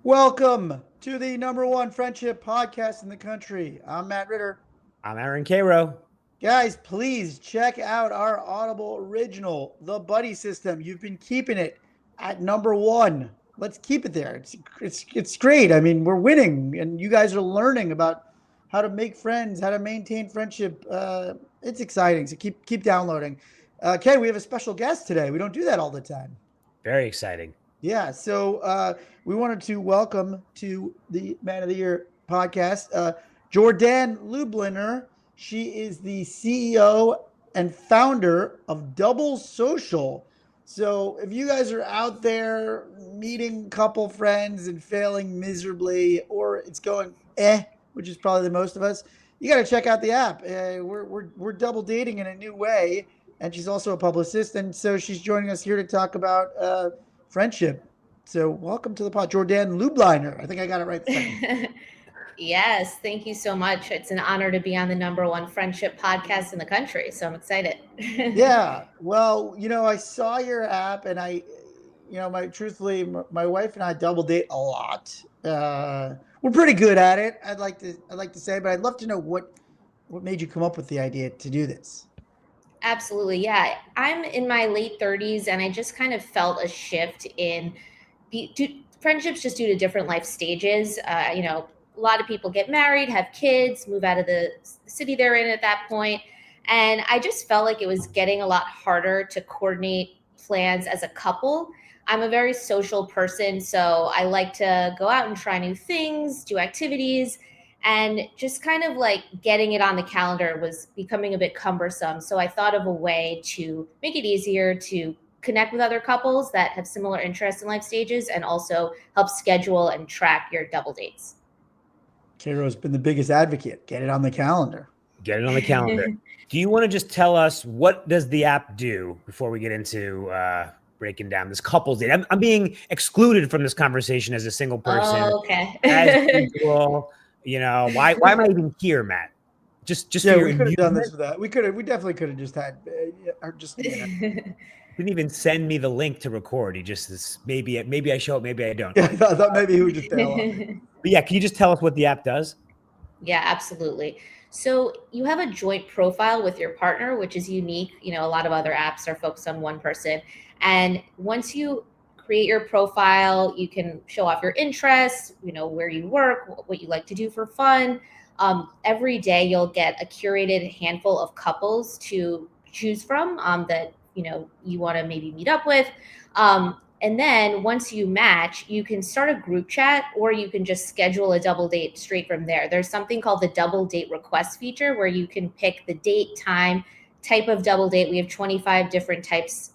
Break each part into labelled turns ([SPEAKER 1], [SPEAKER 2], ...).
[SPEAKER 1] Welcome to the number one friendship podcast in the country. I'm Matt Ritter.
[SPEAKER 2] I'm Aaron Karo.
[SPEAKER 1] Guys, please check out our Audible original, The Buddy System. You've been keeping it at number one. Let's keep it there. It's great. I mean, we're winning, and you guys are learning about how to make friends, how to maintain friendship. It's exciting. So keep downloading. Okay, we have a special guest today. We don't do that all the time.
[SPEAKER 2] Very exciting.
[SPEAKER 1] Yeah, so we wanted to welcome to the Man of the Year podcast Jourdann Lubliner. She is the CEO and founder of Double Social. So if you guys are out there meeting couple friends and failing miserably, or it's going which is probably the most of us, you got to check out the app. We're double dating in a new way, and she's also a publicist, and so she's joining us here to talk about friendship. So welcome to the pod, Jourdann Lubliner. I think I got it right this time.
[SPEAKER 3] Yes, thank you so much. It's an honor to be on the number one friendship podcast in the country. So I'm excited.
[SPEAKER 1] Yeah. Well, I saw your app, and truthfully, my wife and I double date a lot. We're pretty good at it. I'd like to say, but I'd love to know what made you come up with the idea to do this.
[SPEAKER 3] Absolutely. Yeah. I'm in my late 30s and I just kind of felt a shift in friendships just due to different life stages. A lot of people get married, have kids, move out of the city they're in at that point. And I just felt like it was getting a lot harder to coordinate plans as a couple. I'm a very social person, so I like to go out and try new things, do activities, and just kind of like getting it on the calendar was becoming a bit cumbersome. So I thought of a way to make it easier to connect with other couples that have similar interests in life stages and also help schedule and track your double dates.
[SPEAKER 1] Karo's been the biggest advocate. Get it on the calendar.
[SPEAKER 2] Get it on the calendar. Do you want to just tell us what does the app do before we get into breaking down this couples date? I'm being excluded from this conversation as a single person.
[SPEAKER 3] Oh, okay.
[SPEAKER 2] As usual, why am I even here, Matt? Just
[SPEAKER 1] yeah, we could have done this with that. We definitely could have just had,
[SPEAKER 2] Didn't even send me the link to record. He just maybe I show up, maybe I don't.
[SPEAKER 1] Yeah, I thought maybe he would just bail on me.
[SPEAKER 2] But yeah, can you just tell us what the app does?
[SPEAKER 3] Yeah, absolutely. So you have a joint profile with your partner, which is unique. A lot of other apps are focused on one person. And once you create your profile, you can show off your interests, where you work, what you like to do for fun. Every day you'll get a curated handful of couples to choose from that, you want to maybe meet up with. And then once you match, you can start a group chat or you can just schedule a double date straight from there. There's something called the double date request feature where you can pick the date, time, type of double date. We have 25 different types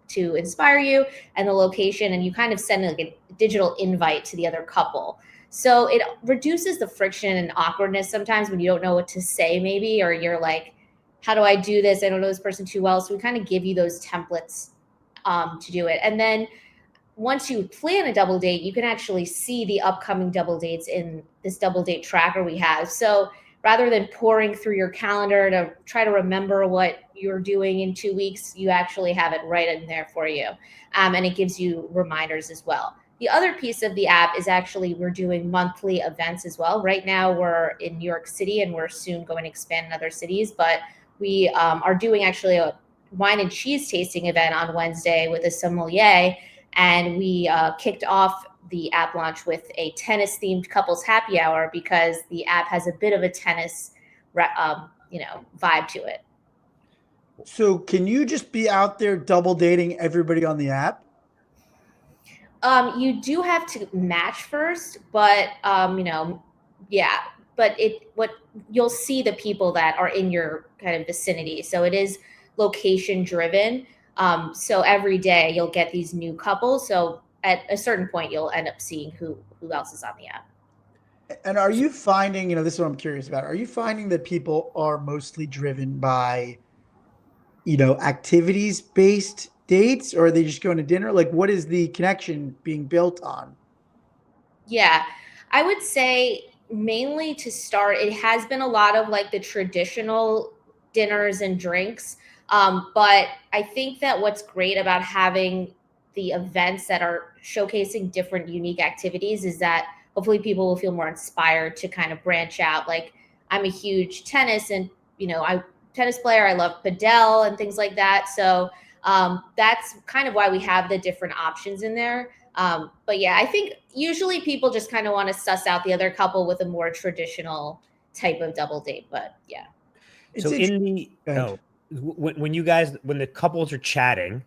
[SPEAKER 3] to inspire you and the location, and you kind of send like a digital invite to the other couple. So it reduces the friction and awkwardness sometimes when you don't know what to say maybe, or you're like, how do I do this? I don't know this person too well. So we kind of give you those templates to do it. And then once you plan a double date, you can actually see the upcoming double dates in this double date tracker we have. So rather than pouring through your calendar to try to remember what you're doing in 2 weeks, you actually have it right in there for you. And it gives you reminders as well. The other piece of the app is actually we're doing monthly events as well. Right now we're in New York City and we're soon going to expand in other cities, but we are doing actually a wine and cheese tasting event on Wednesday with a sommelier. And we kicked off the app launch with a tennis themed couples happy hour because the app has a bit of a tennis, vibe to it.
[SPEAKER 1] So can you just be out there double dating everybody on the app?
[SPEAKER 3] You do have to match first, but yeah. But what you'll see the people that are in your kind of vicinity. So it is location driven. So every day you'll get these new couples. So at a certain point, you'll end up seeing who else is on the app.
[SPEAKER 1] And are you finding, this is what I'm curious about. Are you finding that people are mostly driven by, activities based dates, or are they just going to dinner? Like, what is the connection being built on?
[SPEAKER 3] Yeah, I would say mainly to start, it has been a lot of like the traditional dinners and drinks. But I think that what's great about having the events that are showcasing different unique activities is that hopefully people will feel more inspired to kind of branch out. Like I'm a huge tennis and, tennis player. I love padel and things like that. So that's kind of why we have the different options in there. But yeah, I think usually people just kind of want to suss out the other couple with a more traditional type of double date. But yeah.
[SPEAKER 2] So when the couples are chatting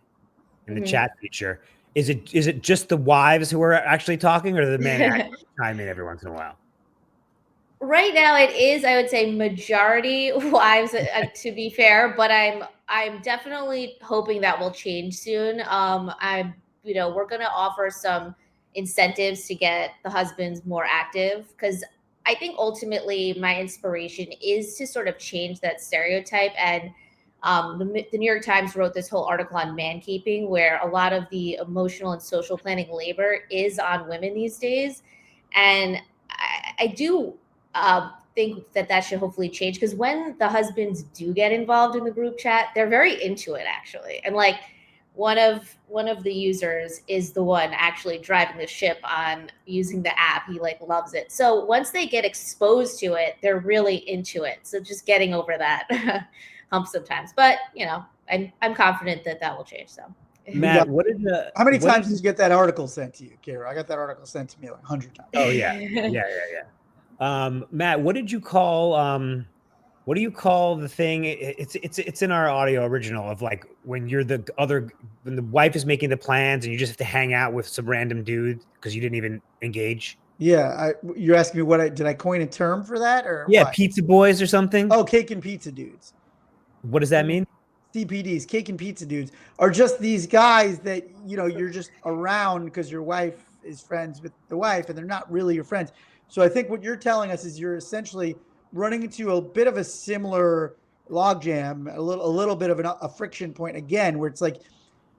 [SPEAKER 2] in the chat feature, is it just the wives who are actually talking, or the men actually chime in every once in a while?
[SPEAKER 3] Right now it is, I would say, majority wives, to be fair, but I'm definitely hoping that will change soon. We're going to offer some incentives to get the husbands more active, because I think ultimately my inspiration is to sort of change that stereotype. And the New York Times wrote this whole article on man keeping, where a lot of the emotional and social planning labor is on women these days. And I do think that should hopefully change, because when the husbands do get involved in the group chat, they're very into it actually. And like one of the users is the one actually driving the ship on using the app. He like loves it. So once they get exposed to it, they're really into it. So just getting over that hump sometimes, but I'm confident that will change. So
[SPEAKER 2] Matt,
[SPEAKER 1] how many times did you get that article sent to you, Karo? I got that article sent to me like 100 times.
[SPEAKER 2] Oh yeah. Matt, what did you call what do you call the thing? It's in our audio original of like when the wife is making the plans and you just have to hang out with some random dude because you didn't even engage.
[SPEAKER 1] Yeah, you're asking me did I coin a term for that, or what?
[SPEAKER 2] Pizza boys or something?
[SPEAKER 1] Oh, cake and pizza dudes.
[SPEAKER 2] What does that mean?
[SPEAKER 1] CPDs, cake and pizza dudes, are just these guys that you're just around because your wife is friends with the wife, and they're not really your friends. So I think what you're telling us is you're essentially running into a bit of a similar logjam, a little bit of a friction point again, where it's like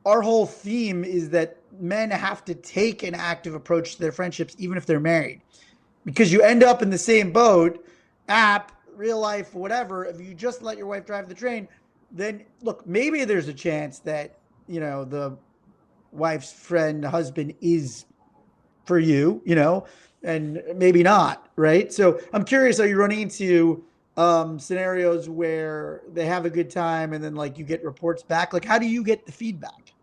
[SPEAKER 1] our whole theme is that men have to take an active approach to their friendships, even if they're married, because you end up in the same boat, app, real life, whatever. If you just let your wife drive the train, then look, maybe there's a chance that the wife's friend husband is for you, and maybe not, right? So I'm curious, are you running into scenarios where they have a good time and then like you get reports back? Like, how do you get the feedback?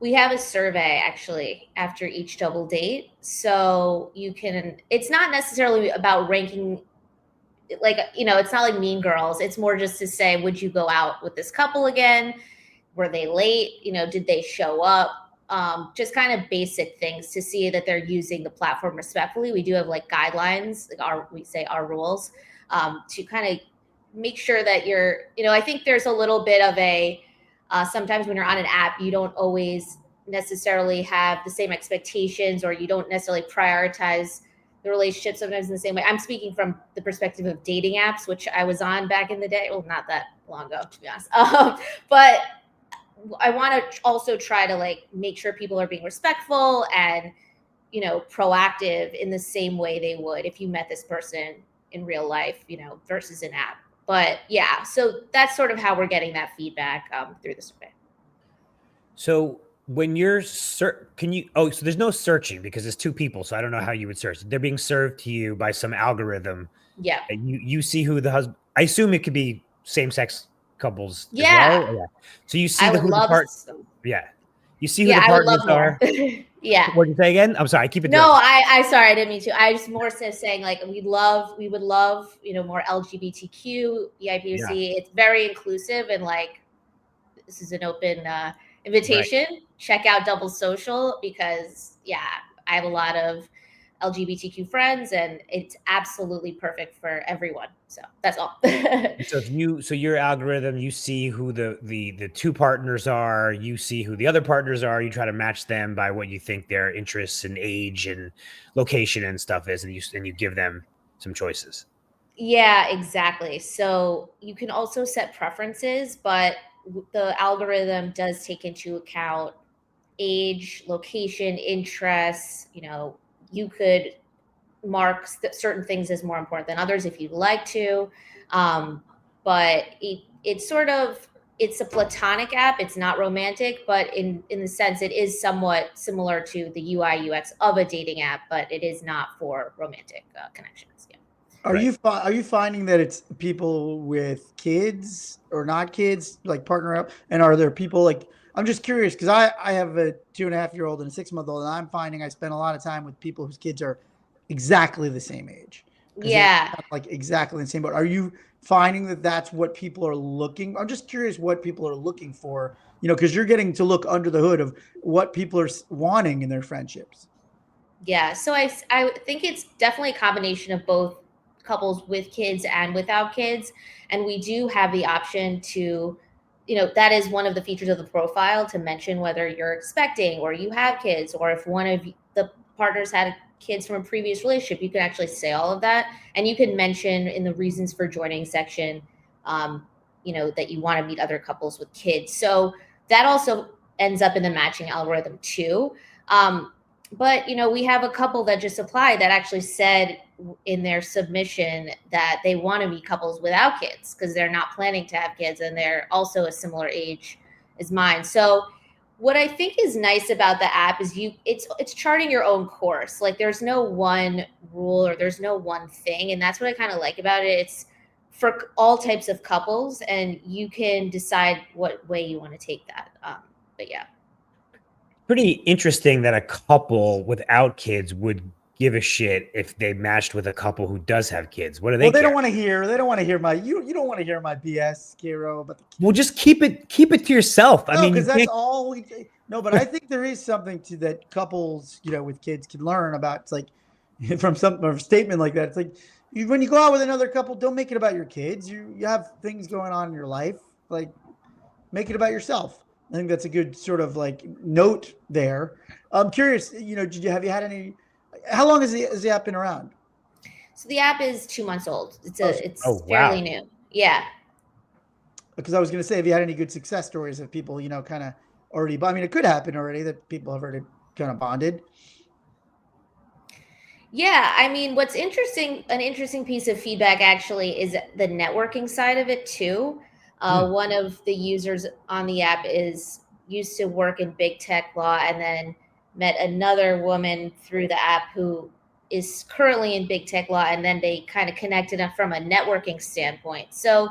[SPEAKER 3] We have a survey actually after each double date. So it's not necessarily about ranking, like, it's not like Mean Girls. It's more just to say, would you go out with this couple again? Were they late? Did they show up? Just kind of basic things to see that they're using the platform respectfully. We do have like guidelines, like our rules, to kind of make sure that I think there's a little bit of sometimes when you're on an app, you don't always necessarily have the same expectations, or you don't necessarily prioritize the relationship sometimes in the same way. I'm speaking from the perspective of dating apps, which I was on back in the day. Well, not that long ago, to be honest. But I want to also try to like make sure people are being respectful and, proactive in the same way they would if you met this person in real life, versus an app. But yeah, so that's sort of how we're getting that feedback through the survey.
[SPEAKER 2] So when you're so there's no searching because it's two people. So I don't know how you would search. They're being served to you by some algorithm.
[SPEAKER 3] Yeah.
[SPEAKER 2] And you see who the husband, I assume it could be same-sex couples as well. Yeah. So you see who the partners. Yeah. You see who the partners are.
[SPEAKER 3] Yeah.
[SPEAKER 2] What did you say again? I'm sorry. Keep it.
[SPEAKER 3] No, I sorry, I didn't mean to. I was more so saying like we would love, more LGBTQ, BIPOC. Yeah. It's very inclusive, and like this is an open invitation. Right. Check out Double Social, because I have a lot of LGBTQ friends, and it's absolutely perfect for everyone. So that's all.
[SPEAKER 2] So your algorithm, you see who the two partners are, you see who the other partners are, you try to match them by what you think their interests and age and location and stuff is, and you give them some choices.
[SPEAKER 3] Yeah, exactly. So you can also set preferences, but the algorithm does take into account age, location, interests. You could mark certain things as more important than others if you'd like to. But it's sort of it's a platonic app. It's not romantic, but in the sense it is somewhat similar to the UI UX of a dating app, but it is not for romantic connections. Yeah.
[SPEAKER 1] Are you finding that it's people with kids or not kids, like partner up? And are there people like, I'm just curious because I have a 2.5-year-old and a 6-month-old, and I'm finding I spend a lot of time with people whose kids are exactly the same age because they're
[SPEAKER 3] Yeah.
[SPEAKER 1] kind of like exactly the same. But are you finding that that's what people are looking? I'm just curious what people are looking for, because you're getting to look under the hood of what people are wanting in their friendships.
[SPEAKER 3] Yeah. So I think it's definitely a combination of both couples with kids and without kids. And we do have the option to, that is one of the features of the profile to mention whether you're expecting or you have kids, or if one of the partners had kids from a previous relationship, you can actually say all of that. And you can mention in the reasons for joining section, that you want to meet other couples with kids. So that also ends up in the matching algorithm too. But we have a couple that just applied that actually said in their submission that they want to meet couples without kids because they're not planning to have kids, and they're also a similar age as mine. So what I think is nice about the app is it's charting your own course. Like there's no one rule or there's no one thing, and that's what I kind of like about it. It's for all types of couples, and you can decide what way you want to take that. But yeah.
[SPEAKER 2] Pretty interesting that a couple without kids would give a shit if they matched with a couple who does have kids. What do they
[SPEAKER 1] Well, they
[SPEAKER 2] care?
[SPEAKER 1] don't want to hear. They don't want to hear my. You don't want to hear my BS, Karo, about the kids.
[SPEAKER 2] Well, just keep it to yourself. I
[SPEAKER 1] No,
[SPEAKER 2] mean,
[SPEAKER 1] because that's all we. No, but I think there is something to that couples, with kids can learn about. It's like from a statement like that. It's like when you go out with another couple, don't make it about your kids. You have things going on in your life. Like make it about yourself. I think that's a good sort of like note there. I'm curious. Have you had any? How long has the app been around?
[SPEAKER 3] So the app is 2 months old. It's
[SPEAKER 2] wow.
[SPEAKER 3] fairly new. Yeah.
[SPEAKER 1] Because I was going to say, have you had any good success stories of people, kind of already? I mean, it could happen already that people have already kind of bonded.
[SPEAKER 3] Yeah, I mean, an interesting piece of feedback actually is the networking side of it too. One of the users on the app used to work in big tech law and then met another woman through the app who is currently in big tech law, and then they kind of connected from a networking standpoint. So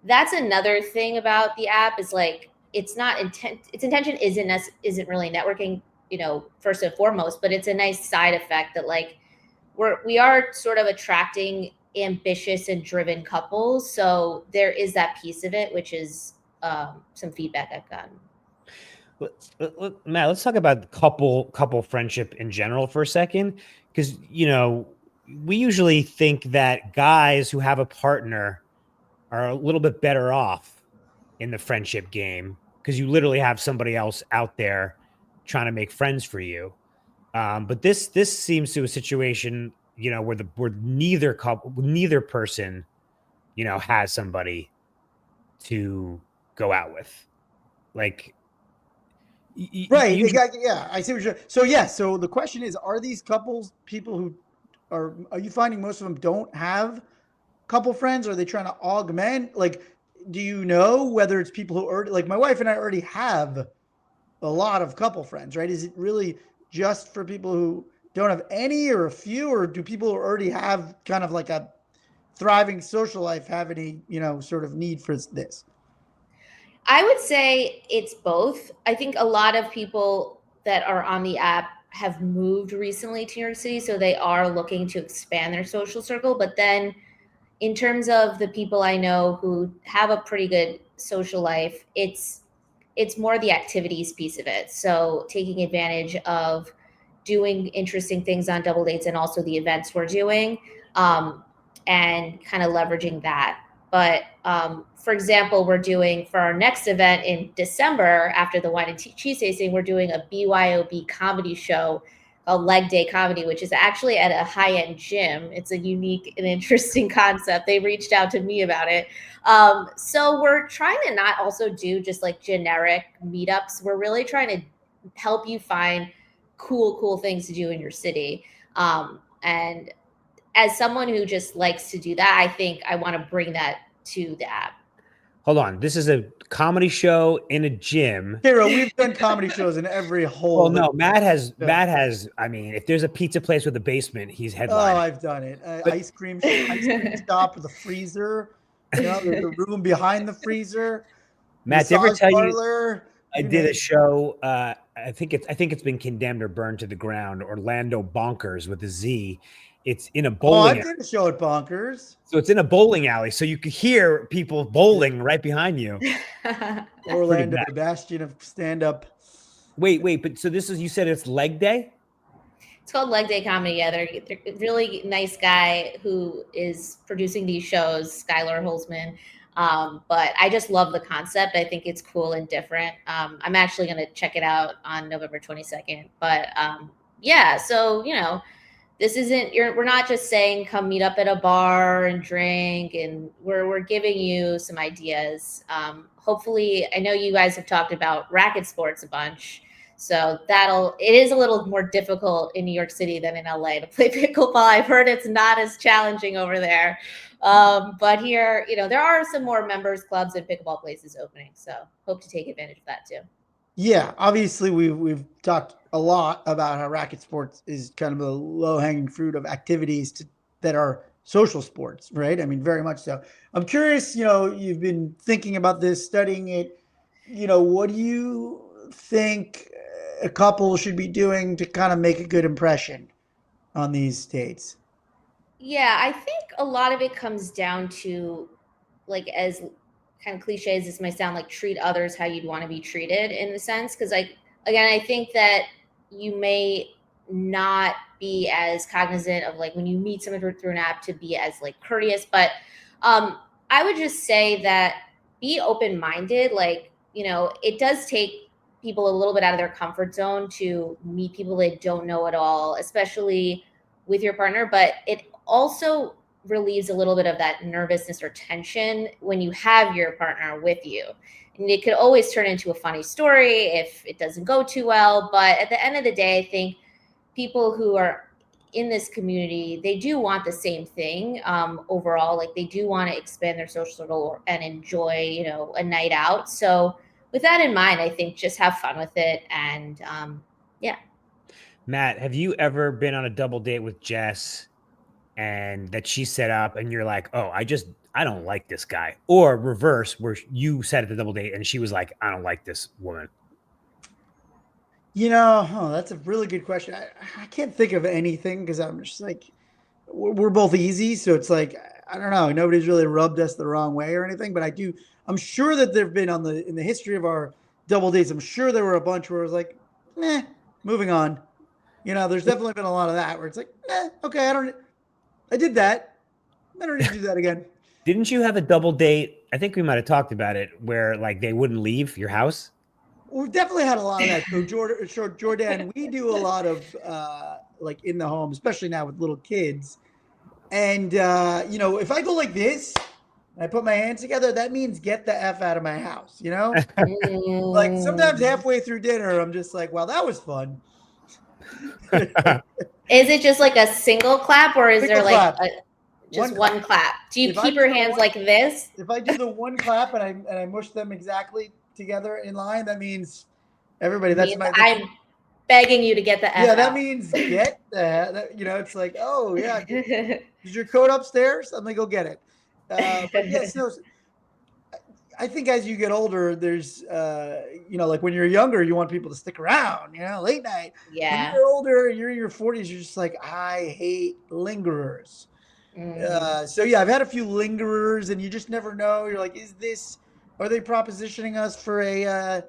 [SPEAKER 3] that's another thing about the app is like its intention isn't really networking, first and foremost, but it's a nice side effect that like we are sort of attracting ambitious and driven couples. So there is that piece of it, which is some feedback I've gotten.
[SPEAKER 2] Matt, let's talk about couple friendship in general for a second, because we usually think that guys who have a partner are a little bit better off in the friendship game because you literally have somebody else out there trying to make friends for you. But this seems to a situation, where neither person, has somebody to go out with. Like,
[SPEAKER 1] Right. Exactly. Yeah. I see what you're. So yeah. So the question is, are these couples people who are you finding most of them don't have couple friends? Or are they trying to augment? Like, do you know whether it's people who already, like my wife and I already have a lot of couple friends, right? Is it really just for people who don't have any or a few, or do people who already have kind of like a thriving social life have any, sort of need for this?
[SPEAKER 3] I would say it's both. I think a lot of people that are on the app have moved recently to New York City, so they are looking to expand their social circle. But then, in terms of the people I know who have a pretty good social life, it's more the activities piece of it. So taking advantage of doing interesting things on double dates and also the events we're doing, and kind of leveraging that. But for example, we're doing for our next event in December after the wine and cheese tasting, we're doing a BYOB comedy show called Leg Day Comedy, which is actually at a high-end gym. It's a unique and interesting concept. They reached out to me about it. So we're trying to not also do just like generic meetups. We're really trying to help you find cool things to do in your city. And as someone who just likes to do that, I think I want to bring that to the app.
[SPEAKER 2] hold on. This is a comedy show in a gym.
[SPEAKER 1] Karo, we've done comedy shows in every hole.
[SPEAKER 2] Well, no, Matt has. I mean, if there's a pizza place with a basement, he's
[SPEAKER 1] Oh,
[SPEAKER 2] headlining.
[SPEAKER 1] I've done it. Ice cream shop with a freezer. You know, the room behind the freezer.
[SPEAKER 2] Matt, did I ever tell
[SPEAKER 1] parlor,
[SPEAKER 2] you I did a show? I think it's been condemned or burned to the ground. Orlando Bonkers with a Z. It's in a bowling.
[SPEAKER 1] I did a show at Bonkers.
[SPEAKER 2] So it's in a bowling alley, so you could hear people bowling right behind you.
[SPEAKER 1] Orlando, the bastion of stand-up.
[SPEAKER 2] Wait, but so this is, you said it's leg day?
[SPEAKER 3] It's called Leg Day Comedy. Yeah, they're a really nice guy who is producing these shows, Skylar Holzman. But I just love the concept. I think it's cool and different. I'm actually going to check it out on November 22nd. But yeah, so, you know, this isn't, we're not just saying come meet up at a bar and drink, and we're giving you some ideas. Hopefully, I know you guys have talked about racket sports a bunch, so it is a little more difficult in New York City than in LA to play pickleball. I've heard it's not as challenging over there. But here, you know, there are some more members clubs and pickleball places opening, so hope to take advantage of that too.
[SPEAKER 1] Yeah, obviously we've talked a lot about how racket sports is kind of the low-hanging fruit of activities that are social sports, right? I mean, very much so. I'm curious, you know, you've been thinking about this, studying it. You know, what do you think a couple should be doing to kind of make a good impression on these dates?
[SPEAKER 3] Yeah, I think a lot of it comes down to, like, as kind of cliche as this might sound, like, treat others how you'd want to be treated, in the sense, because, like, again, I think that you may not be as cognizant of, like, when you meet someone through an app, to be as, like, courteous. But I would just say that be open-minded. Like, you know, it does take people a little bit out of their comfort zone to meet people they don't know at all, especially with your partner. But it also relieves a little bit of that nervousness or tension when you have your partner with you. And it could always turn into a funny story if it doesn't go too well. But at the end of the day, I think people who are in this community, they do want the same thing overall. Like, they do want to expand their social circle and enjoy, you know, a night out. So with that in mind, I think just have fun with it. And yeah.
[SPEAKER 2] Matt, have you ever been on a double date with Jess and that she set up and you're like, oh, I don't like this guy? Or reverse, where you sat at the double date and she was like, I don't like this woman?
[SPEAKER 1] You know, that's a really good question. I can't think of anything because I'm just like, we're both easy. So it's like, I don't know. Nobody's really rubbed us the wrong way or anything. But I'm sure that there've been in the history of our double dates, I'm sure there were a bunch where it was like, moving on. You know, there's definitely been a lot of that where it's like, okay, I did that. I don't need to do that again.
[SPEAKER 2] Didn't you have a double date? I think we might have talked about it, where like they wouldn't leave your house.
[SPEAKER 1] We've definitely had a lot of that. So Jourdann, we do a lot of like in the home, especially now with little kids. And you know, if I go like this and I put my hands together, that means get the F out of my house, you know? Like sometimes halfway through dinner, I'm just like, well, that was fun.
[SPEAKER 3] Is it just like a single clap, or is there like just one clap? Do you keep your hands like this?
[SPEAKER 1] If I do the one clap and I mush them exactly together in line, that means everybody. I'm
[SPEAKER 3] begging you to get the F
[SPEAKER 1] that
[SPEAKER 3] out.
[SPEAKER 1] means get that. You know, it's like, oh yeah, is your coat upstairs? I'm gonna go get it. But yes, no. I think as you get older, there's, you know, like when you're younger, you want people to stick around, you know, late night.
[SPEAKER 3] Yeah.
[SPEAKER 1] When you're older, you're in your 40s, you're just like, I hate lingerers. So yeah, I've had a few lingerers, and you just never know. You're like, are they propositioning us for a,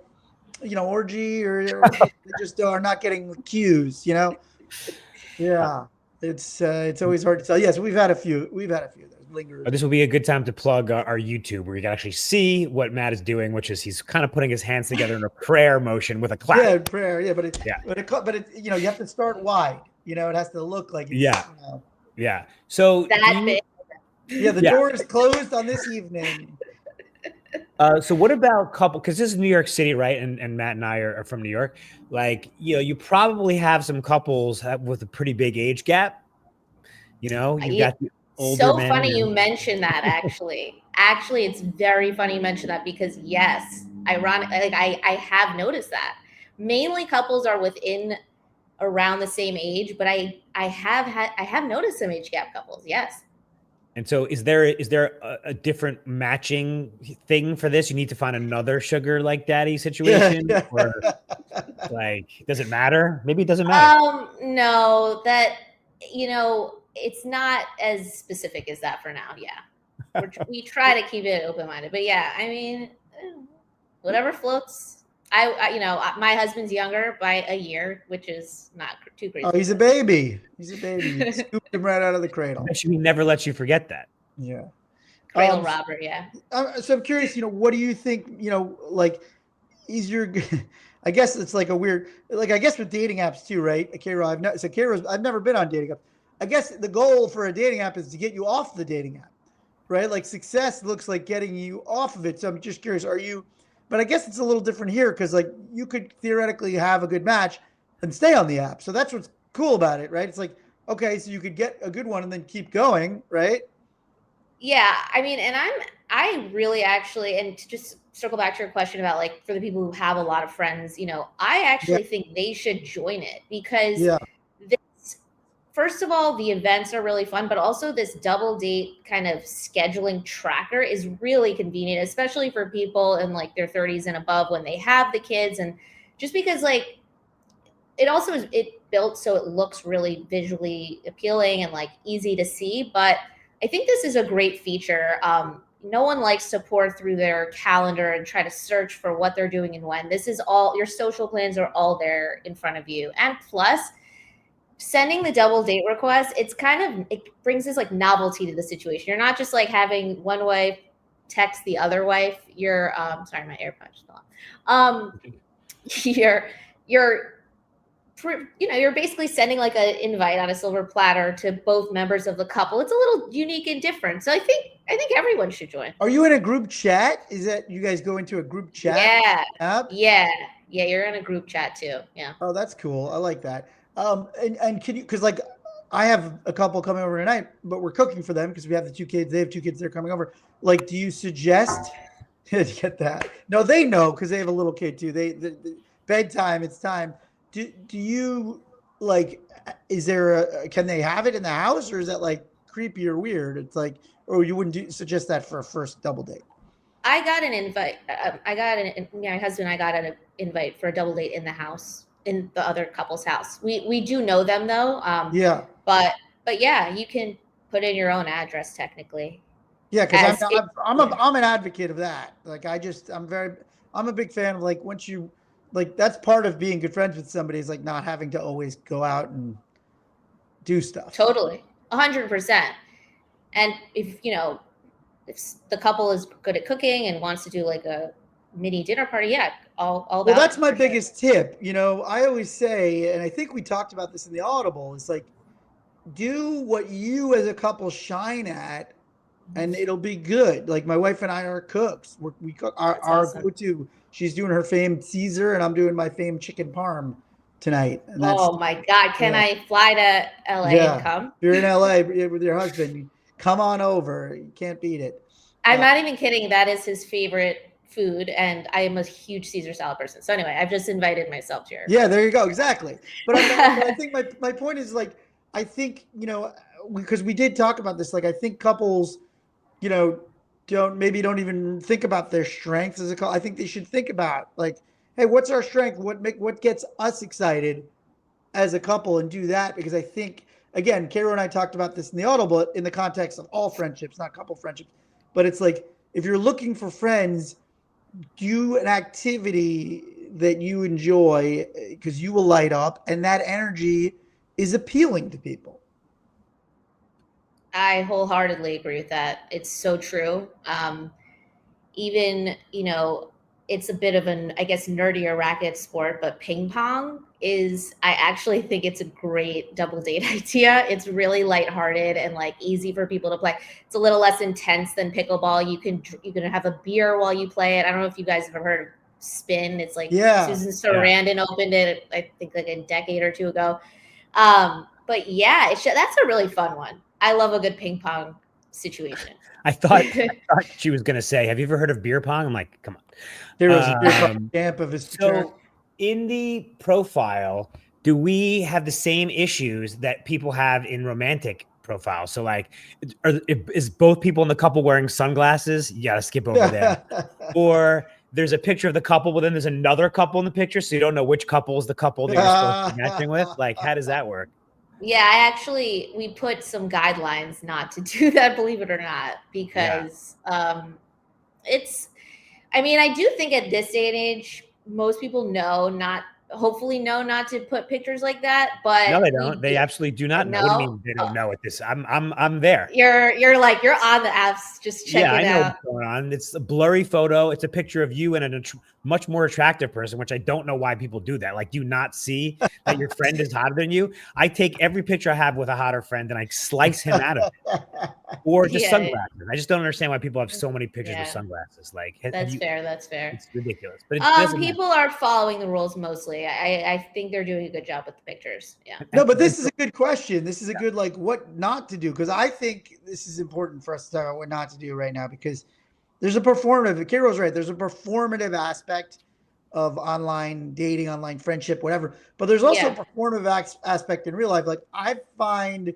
[SPEAKER 1] you know, orgy, or they just are not getting cues, you know? Yeah, it's always hard to tell. Yes, we've had a few. Lingerers.
[SPEAKER 2] This will be a good time to plug our YouTube, where you can actually see what Matt is doing, which is he's kind of putting his hands together in a prayer motion with a clap.
[SPEAKER 1] Yeah, prayer. Yeah, but it, you know, you have to start wide. You know, it has to look like
[SPEAKER 2] You know. Yeah. So
[SPEAKER 3] big.
[SPEAKER 1] Yeah, the door is closed on this evening.
[SPEAKER 2] So what about couple? Because this is New York City, right? And Matt and I are from New York. Like, you know, you probably have some couples with a pretty big age gap. You know, older
[SPEAKER 3] So
[SPEAKER 2] men.
[SPEAKER 3] funny you mentioned that, actually. Actually, it's very funny you mentioned that because, yes, ironic. Like I have noticed that. Mainly couples are within around the same age, but I have noticed some age gap couples. Yes.
[SPEAKER 2] And so is there a different matching thing for this? You need to find another sugar like daddy situation, or like, does it matter? Maybe it doesn't matter.
[SPEAKER 3] No, that, it's not as specific as that for now. Yeah. We try to keep it open-minded, but yeah, I mean, whatever floats. My husband's younger by a year, which is not too crazy.
[SPEAKER 1] Oh, he's a baby. He's a baby. You scooped him right out of the cradle.
[SPEAKER 2] He never lets you forget that.
[SPEAKER 1] Yeah.
[SPEAKER 3] Cradle robber, yeah.
[SPEAKER 1] So I'm curious, what do you think, like, is your, I guess it's like a weird, like, I guess with dating apps too, right? Karo, I've never been on dating apps. I guess the goal for a dating app is to get you off the dating app, right? Like success looks like getting you off of it. So I'm just curious, but I guess it's a little different here because like you could theoretically have a good match and stay on the app. So that's what's cool about it, right? It's like, okay, so you could get a good one and then keep going, right?
[SPEAKER 3] Yeah, I mean, and I really actually, and to just circle back to your question about like for the people who have a lot of friends, I actually think they should join it because this, first of all, the events are really fun, but also this double date kind of scheduling tracker is really convenient, especially for people in like their 30s and above when they have the kids. And just because like it built so it looks really visually appealing and like easy to see, but I think this is a great feature. No one likes to pour through their calendar and try to search for what they're doing and when. This is all, your social plans are all there in front of you. And plus, sending the double date request, it brings this like novelty to the situation. You're not just like having one wife text the other wife. You're sorry, my AirPods just fell off. You're basically sending like an invite on a silver platter to both members of the couple. It's a little unique and different. So I think everyone should join.
[SPEAKER 1] Are you in a group chat? Is that you guys go into a group chat?
[SPEAKER 3] Yeah.
[SPEAKER 1] App?
[SPEAKER 3] Yeah. You're in a group chat too. Yeah.
[SPEAKER 1] Oh, that's cool. I like that. And can you, cause like I have a couple coming over tonight, but we're cooking for them because we have the 2 kids. They have 2 kids. They're coming over. Like, do you suggest get that? No, they know because they have a little kid too. The bedtime. It's time. Do you like? Is there can they have it in the house, or is that like creepy or weird? It's like, or you wouldn't suggest that for a first double date?
[SPEAKER 3] I got an invite. My husband and I got an invite for a double date in the house, in the other couple's house. We do know them though.
[SPEAKER 1] Yeah.
[SPEAKER 3] But yeah, you can put in your own address technically.
[SPEAKER 1] Yeah, because I'm an advocate of that. Like I'm a big fan of like once you like that's part of being good friends with somebody is like not having to always go out and do stuff.
[SPEAKER 3] Totally, 100%. And if the couple is good at cooking and wants to do like a mini dinner party, yeah, all
[SPEAKER 1] Well,
[SPEAKER 3] about
[SPEAKER 1] that's my
[SPEAKER 3] for
[SPEAKER 1] biggest tip. I always say, and I think we talked about this in the Audible, it's like do what you as a couple shine at and it'll be good. Like my wife and I are cooks. We cook our
[SPEAKER 3] awesome.
[SPEAKER 1] go-to. She's doing her famed Caesar and I'm doing my famed chicken parm tonight. And that's,
[SPEAKER 3] Oh my God. Can I fly to LA and come?
[SPEAKER 1] If you're in LA with your husband, come on over. You can't beat it.
[SPEAKER 3] I'm not even kidding. That is his favorite food. And I am a huge Caesar salad person. So anyway, I've just invited myself here.
[SPEAKER 1] Yeah, there you go. Exactly. But I think my point is like, I think, because we did talk about this, like, I think couples, don't even think about their strengths as a couple. I think they should think about like, hey, what's our strength? What gets us excited as a couple and do that? Because I think, again, Karo and I talked about this in the Audible in the context of all friendships, not couple friendships. But it's like, if you're looking for friends, do an activity that you enjoy because you will light up and that energy is appealing to people.
[SPEAKER 3] I wholeheartedly agree with that. It's so true. Even, it's a bit of an, I guess, nerdier racket sport, but ping pong I actually think it's a great double date idea. It's really lighthearted and like easy for people to play. It's a little less intense than pickleball. You can have a beer while you play it. I don't know if you guys have ever heard of spin. It's like Susan Sarandon opened it, I think like a decade or two ago. But yeah, that's a really fun one. I love a good ping pong situation.
[SPEAKER 2] I thought she was gonna say, "Have you ever heard of beer pong?" I'm like, "Come on."
[SPEAKER 1] Heroes a beer pong champ of his fraternity.
[SPEAKER 2] So in the profile, do we have the same issues that people have in romantic profiles? So like, is both people in the couple wearing sunglasses? You gotta skip over there. Or there's a picture of the couple, but then there's another couple in the picture, so you don't know which couple is the couple that you're supposed to be matching with. Like, how does that work?
[SPEAKER 3] Yeah, we put some guidelines not to do that, believe it or not, because I mean, I do think at this day and age, most people hopefully know not to put pictures like that, but
[SPEAKER 2] no, they don't. They absolutely do not know. What do you mean they don't know at this? I'm there.
[SPEAKER 3] You're on the apps, just check it out.
[SPEAKER 2] I know what's going on. It's a blurry photo. It's a picture of you and a much more attractive person, which I don't know why people do that. Like, do you not see that your friend is hotter than you? I take every picture I have with a hotter friend and I slice him out of it. Or just sunglasses. I just don't understand why people have so many pictures with sunglasses. Like,
[SPEAKER 3] that's fair.
[SPEAKER 2] It's ridiculous. But
[SPEAKER 3] people are following the rules mostly. I think they're doing a good job with the pictures. Yeah.
[SPEAKER 1] No, but this is a good question. This is a good, like, what not to do, because I think this is important for us to talk about what not to do right now, because there's a performative. Karo's right. There's a performative aspect of online dating, online friendship, whatever. But there's also a performative aspect in real life. Like, I find,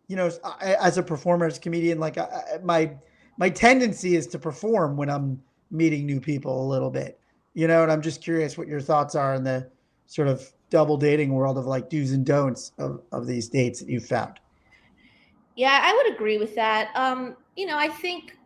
[SPEAKER 1] you know, as a performer, as a comedian, like my tendency is to perform when I'm meeting new people a little bit, you know. And I'm just curious what your thoughts are in the sort of double dating world of like do's and don'ts of these dates that you've found.
[SPEAKER 3] Yeah, I would agree with that. You know, I think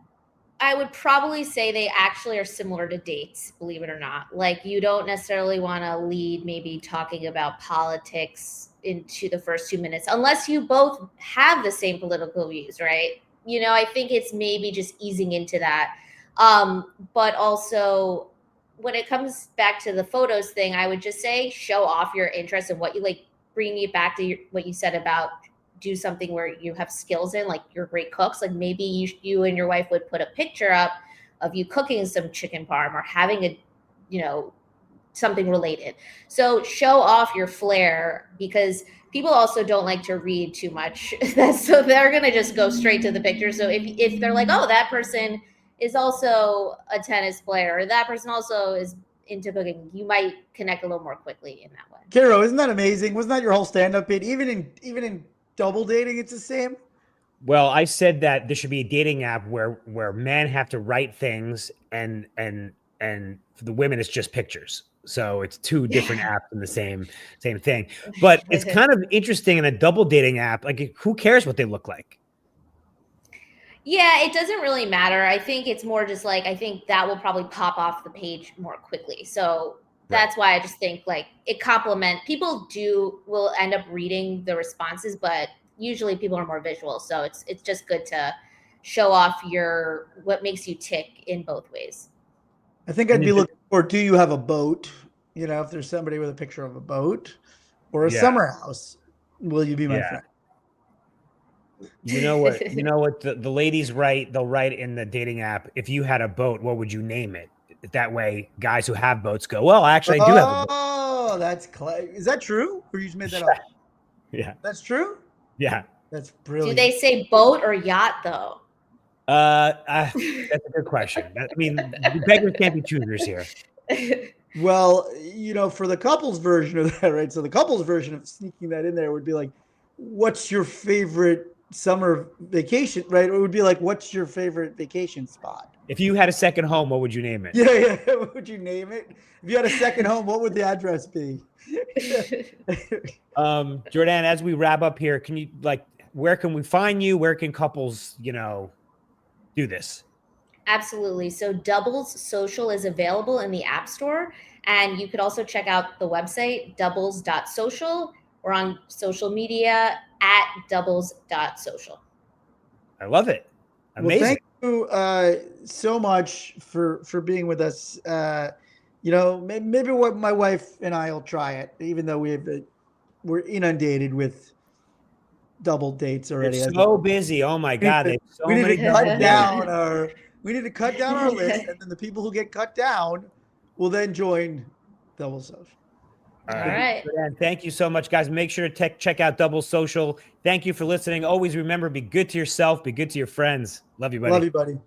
[SPEAKER 3] I would probably say they actually are similar to dates, believe it or not. Like, you don't necessarily want to lead maybe talking about politics into the first 2 minutes, unless you both have the same political views, right? You know, I think it's maybe just easing into that. But also, when it comes back to the photos thing, I would just say show off your interest in what you like, bringing it back to what you said about do something where you have skills in, like you're great cooks. Like, maybe you and your wife would put a picture up of you cooking some chicken parm or having a, you know, something related. So show off your flair, because people also don't like to read too much. So they're going to just go straight to the picture. So if they're like, oh, that person is also a tennis player, or that person also is into cooking, you might connect a little more quickly in that way.
[SPEAKER 1] Karo, isn't that amazing? Wasn't that your whole stand-up bit? Even in double dating, it's the same.
[SPEAKER 2] Well, I said that there should be a dating app where men have to write things and for the women it's just pictures. So it's two different apps in the same thing. But it's kind of interesting in a double dating app. Like, who cares what they look like?
[SPEAKER 3] Yeah, it doesn't really matter. I think it's more just like, I think that will probably pop off the page more quickly. So that's why I just think like it people will end up reading the responses, but usually people are more visual. So it's just good to show off what makes you tick in both ways.
[SPEAKER 1] I think I'd be looking for, do you have a boat? You know, if there's somebody with a picture of a boat or a summer house, will you be my friend?
[SPEAKER 2] You know what the ladies write, they'll write in the dating app, if you had a boat, what would you name it? That way guys who have boats go, well, actually I do have a boat.
[SPEAKER 1] Oh, that's clever. Is that true? Or you just made that up?
[SPEAKER 2] Yeah.
[SPEAKER 1] That's true?
[SPEAKER 2] Yeah.
[SPEAKER 1] That's brilliant.
[SPEAKER 3] Do they say boat or yacht though?
[SPEAKER 2] That's a good question. I mean, the beggars can't be choosers here.
[SPEAKER 1] Well, you know, for the couples version of that, right? So the couples version of sneaking that in there would be like, what's your favorite summer vacation, right? It would be like, what's your favorite vacation spot?
[SPEAKER 2] If you had a second home, what would you name it?
[SPEAKER 1] Yeah. What would you name it? If you had a second home, what would the address be?
[SPEAKER 2] Jourdann, as we wrap up here, can you, like, where can we find you? Where can couples, you know, do this?
[SPEAKER 3] Absolutely. So Doubles Social is available in the App Store. And you could also check out the website, doubles.social. We're on social media at doubles.social.
[SPEAKER 2] I love it. Amazing.
[SPEAKER 1] Well, thank you so much for being with us. You know, maybe what my wife and I will try it, even though we're inundated with double dates already.
[SPEAKER 2] They're so busy. Oh my God.
[SPEAKER 1] We need to cut down our list, and then the people who get cut down will then join Double Social.
[SPEAKER 2] All
[SPEAKER 3] All right.
[SPEAKER 2] And thank you so much, guys. Make sure to check out Double Social. Thank you for listening. Always remember, be good to yourself, be good to your friends. Love you, buddy.
[SPEAKER 1] Love you, buddy.